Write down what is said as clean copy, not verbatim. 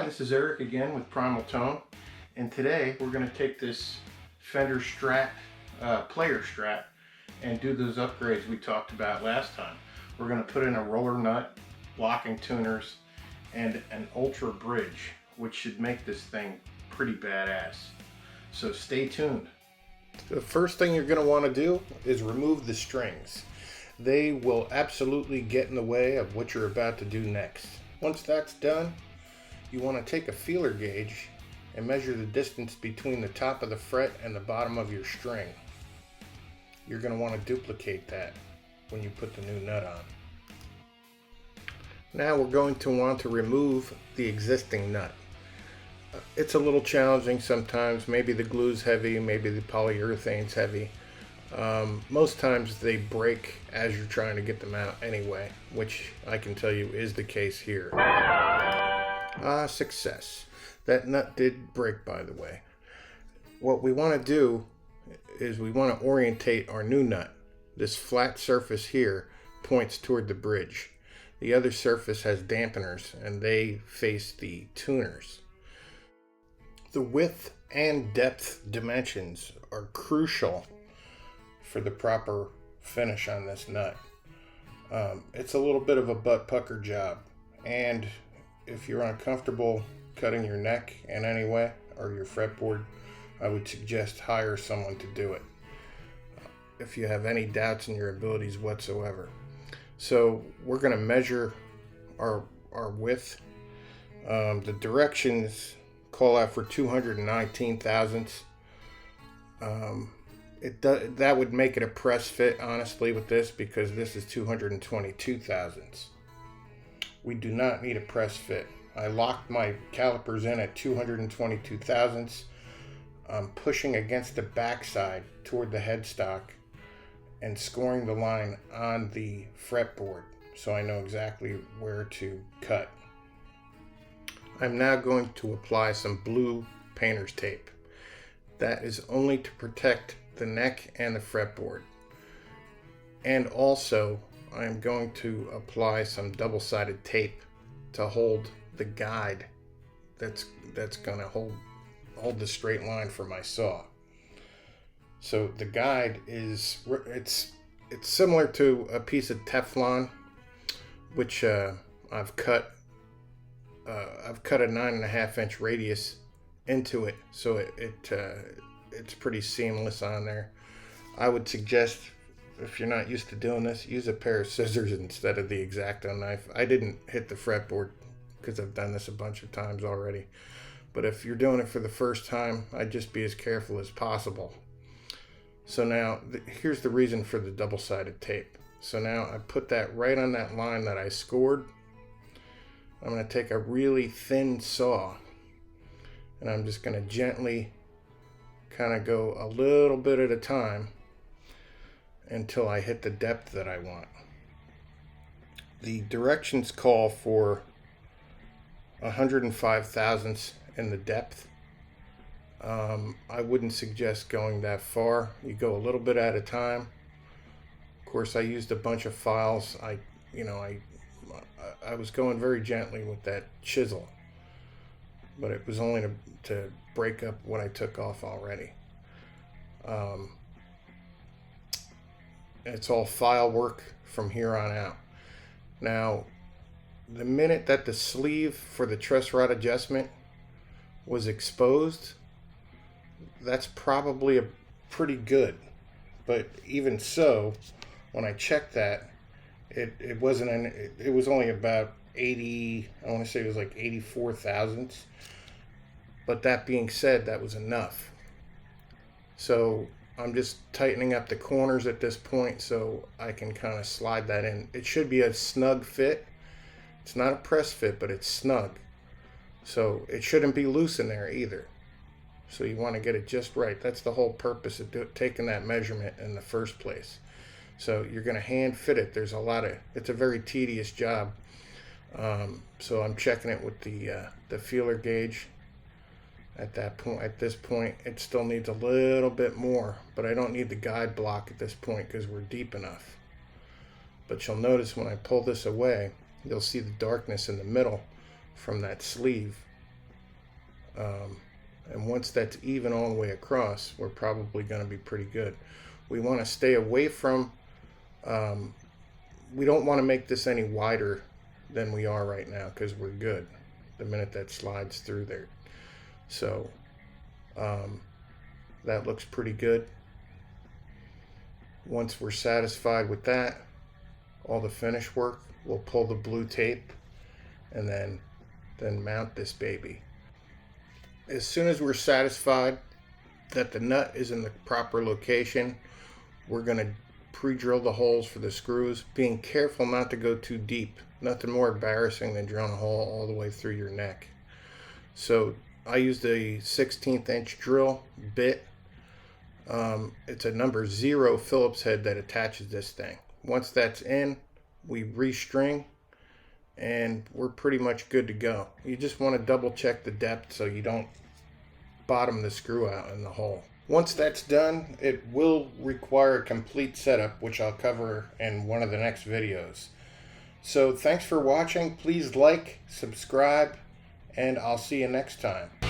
Hi, this is Eric again with Primal Tone, and today we're going to take this Fender Player Strat and do those upgrades we talked about last time. We're going to put in a roller nut, locking tuners, and an ultra bridge, which should make this thing pretty badass. So stay tuned. The first thing you're going to want to do is remove the strings. They will absolutely get in the way of what you're about to do next. Once that's done, you want to take a feeler gauge and measure the distance between the top of the fret and the bottom of your string. You're going to want to duplicate that when you put the new nut on. Now we're going to want to remove the existing nut. It's a little challenging sometimes. Maybe the glue's heavy, maybe the polyurethane's heavy. Most times they break as you're trying to get them out anyway, which I can tell you is the case here. Success. That nut did break, by the way. What we want to do is we want to orientate our new nut. This flat surface here points toward the bridge. The other surface has dampeners and they face the tuners. The width and depth dimensions are crucial for the proper finish on this nut. It's a little bit of a butt pucker job, and if you're uncomfortable cutting your neck in any way or your fretboard, I would suggest hire someone to do it if you have any doubts in your abilities whatsoever. So we're going to measure our width. The directions call out for 219 thousandths. That would make it a press fit, honestly, with this, because this is 222 thousandths. We do not need a press fit. I locked my calipers in at 222 thousandths. I'm pushing against the backside toward the headstock and scoring the line on the fretboard so I know exactly where to cut. I'm now going to apply some blue painter's tape. That is only to protect the neck and the fretboard. And also, I'm going to apply some double-sided tape to hold the guide that's going to hold the straight line for my saw. So the guide it's similar to a piece of Teflon, which I've cut a 9.5 inch radius into it, so it's pretty seamless on there. I would suggest, if you're not used to doing this, use a pair of scissors instead of the X-Acto knife. I didn't hit the fretboard because I've done this a bunch of times already. But if you're doing it for the first time, I'd just be as careful as possible. So now, here's the reason for the double-sided tape. So now I put that right on that line that I scored. I'm going to take a really thin saw, and I'm just going to gently kind of go a little bit at a time until I hit the depth that I want. The directions call for 105 thousandths in the depth. I wouldn't suggest going that far. You go a little bit at a time. Of course, I used a bunch of files. I was going very gently with that chisel, but it was only to break up what I took off already. It's all file work from here on out. Now, the minute that the sleeve for the truss rod adjustment was exposed, that's probably a pretty good. But even so, when I checked that, it wasn't it was only about 80, I want to say it was like 84 thousandths. But that being said, that was enough. So I'm just tightening up the corners at this point so I can kind of slide that in. It should be a snug fit. It's not a press fit, but it's snug. So it shouldn't be loose in there either. So you want to get it just right. That's the whole purpose of taking that measurement in the first place. So you're going to hand fit it. It's a very tedious job. So I'm checking it with the feeler gauge. At this point, it still needs a little bit more, but I don't need the guide block at this point because we're deep enough. But you'll notice when I pull this away, you'll see the darkness in the middle from that sleeve And once that's even all the way across, we're probably going to be pretty good. We want to stay away from, we don't want to make this any wider than we are right now, because we're good the minute that slides through there. So that looks pretty good. Once we're satisfied with that, all the finish work, we'll pull the blue tape and then mount this baby. As soon as we're satisfied that the nut is in the proper location, we're going to pre-drill the holes for the screws, being careful not to go too deep. Nothing more embarrassing than drilling a hole all the way through your neck. So I used a 16th inch drill bit. It's a number 0 Phillips head that attaches this thing. Once that's in, we restring and we're pretty much good to go. You just want to double check the depth so you don't bottom the screw out in the hole. Once that's done, it will require a complete setup, which I'll cover in one of the next videos. So thanks for watching. Please like, subscribe, and I'll see you next time.